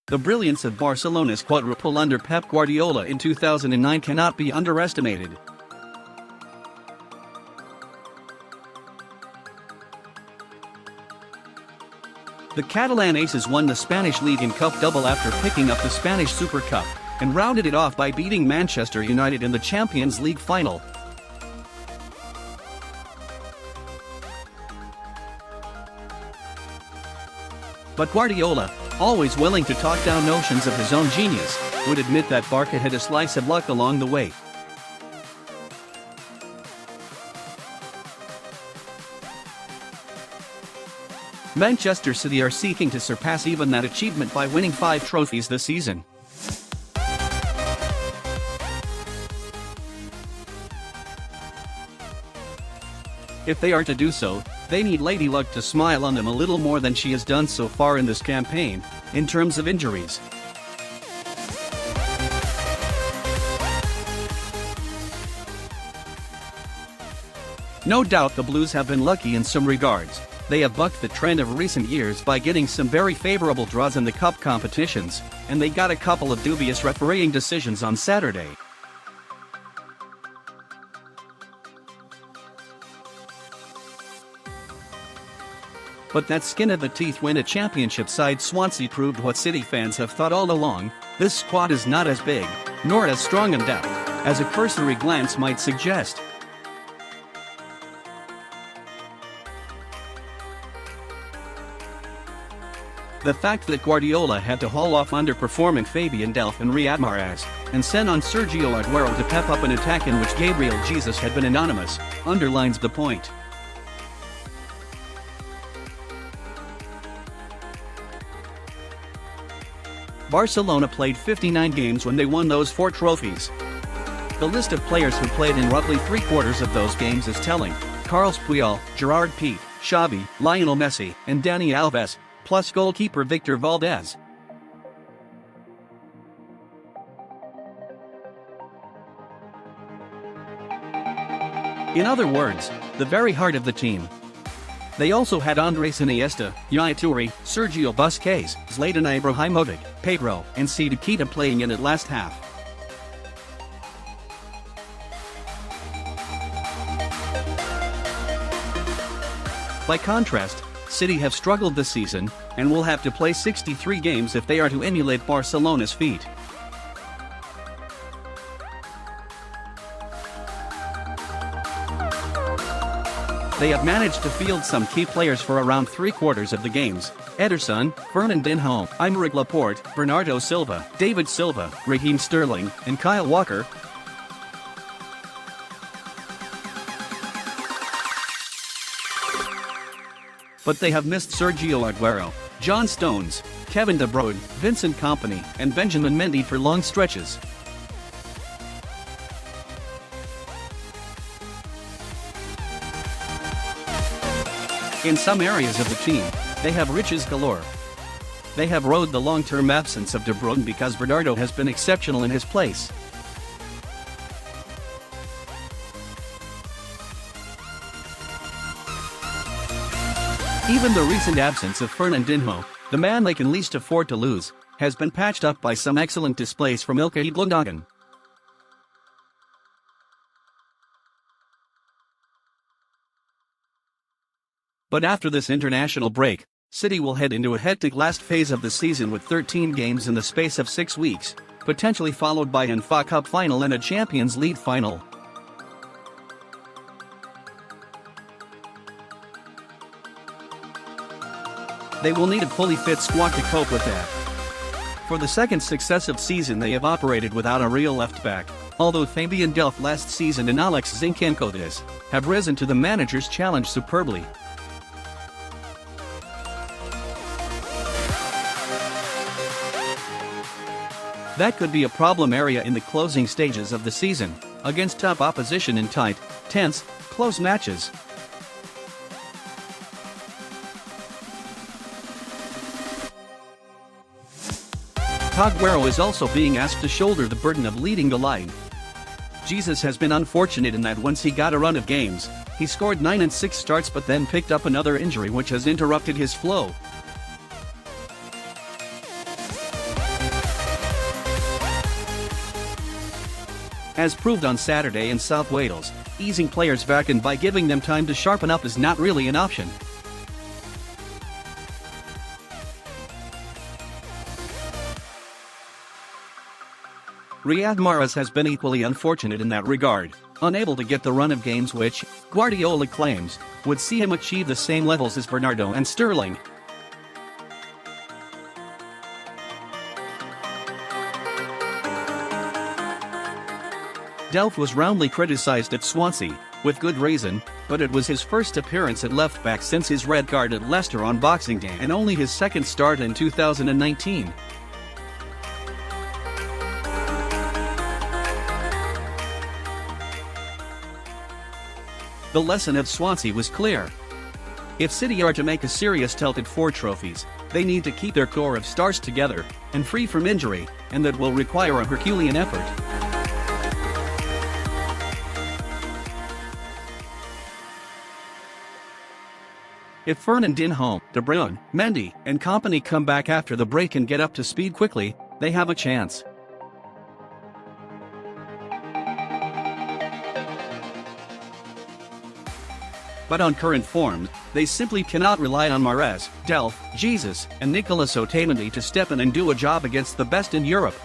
The brilliance of Barcelona's quadruple under Pep Guardiola in 2009 cannot be underestimated. The Catalan aces won the Spanish League and Cup double after picking up the Spanish Super Cup, and rounded it off by beating Manchester United in the Champions League final. But Guardiola, always willing to talk down notions of his own genius, would admit that Barca had a slice of luck along the way. Manchester City are seeking to surpass even that achievement by winning 5 trophies this season. If they are to do so, they need Lady Luck to smile on them a little more than she has done so far in this campaign, in terms of injuries. No doubt the Blues have been lucky in some regards. They have bucked the trend of recent years by getting some very favourable draws in the cup competitions, and they got a couple of dubious refereeing decisions on Saturday. But that skin-of-the-teeth win at championship side Swansea proved what City fans have thought all along: this squad is not as big, nor as strong in depth, as a cursory glance might suggest. The fact that Guardiola had to haul off underperforming Fabian Delph and Riyad Mahrez, and send on Sergio Aguero to pep up an attack in which Gabriel Jesus had been anonymous, underlines the point. Barcelona played 59 games when they won those 4 trophies. The list of players who played in roughly 3/4 of those games is telling: Carles Puyol, Gerard Pique, Xavi, Lionel Messi, and Dani Alves, plus goalkeeper Victor Valdes. In other words, the very heart of the team. They also had Andres Iniesta, Yaya Toure, Sergio Busquets, Zlatan Ibrahimovic, Pedro and Seydou Keita playing in it last half. By contrast, City have struggled this season, and will have to play 63 games if they are to emulate Barcelona's feat. They have managed to field some key players for around 3/4 of the games: Ederson, Fernandinho, Aymeric Laporte, Bernardo Silva, David Silva, Raheem Sterling, and Kyle Walker. But they have missed Sergio Aguero, John Stones, Kevin De Bruyne, Vincent Kompany, and Benjamin Mendy for long stretches. In some areas of the team, they have riches galore. They have rode the long-term absence of De Bruyne because Bernardo has been exceptional in his place. Even the recent absence of Fernandinho, the man they can least afford to lose, has been patched up by some excellent displays from Ilkay Gundogan. But after this international break, City will head into a hectic last phase of the season with 13 games in the space of 6 weeks, potentially followed by an FA Cup final and a Champions League final. They will need a fully fit squad to cope with that. For the second successive season they have operated without a real left-back, although Fabian Delph last season and Aleks Zinchenko this have risen to the manager's challenge superbly. That could be a problem area in the closing stages of the season, against tough opposition in tight, tense, close matches. Aguero is also being asked to shoulder the burden of leading the line. Jesus has been unfortunate in that once he got a run of games, he scored 9 in 6 starts but then picked up another injury which has interrupted his flow. As proved on Saturday in South Wales, easing players back in by giving them time to sharpen up is not really an option. Riyad Mahrez has been equally unfortunate in that regard, unable to get the run of games which, Guardiola claims, would see him achieve the same levels as Bernardo and Sterling. Delph was roundly criticized at Swansea, with good reason, but it was his first appearance at left-back since his red card at Leicester on Boxing Day and only his second start in 2019. The lesson at Swansea was clear. If City are to make a serious tilt at 4 trophies, they need to keep their core of stars together, and free from injury, and that will require a Herculean effort. If Fernandinho, De Bruyne, Mendy, and company come back after the break and get up to speed quickly, they have a chance. But on current form, they simply cannot rely on Mahrez, Delph, Jesus, and Nicolas Otamendi to step in and do a job against the best in Europe.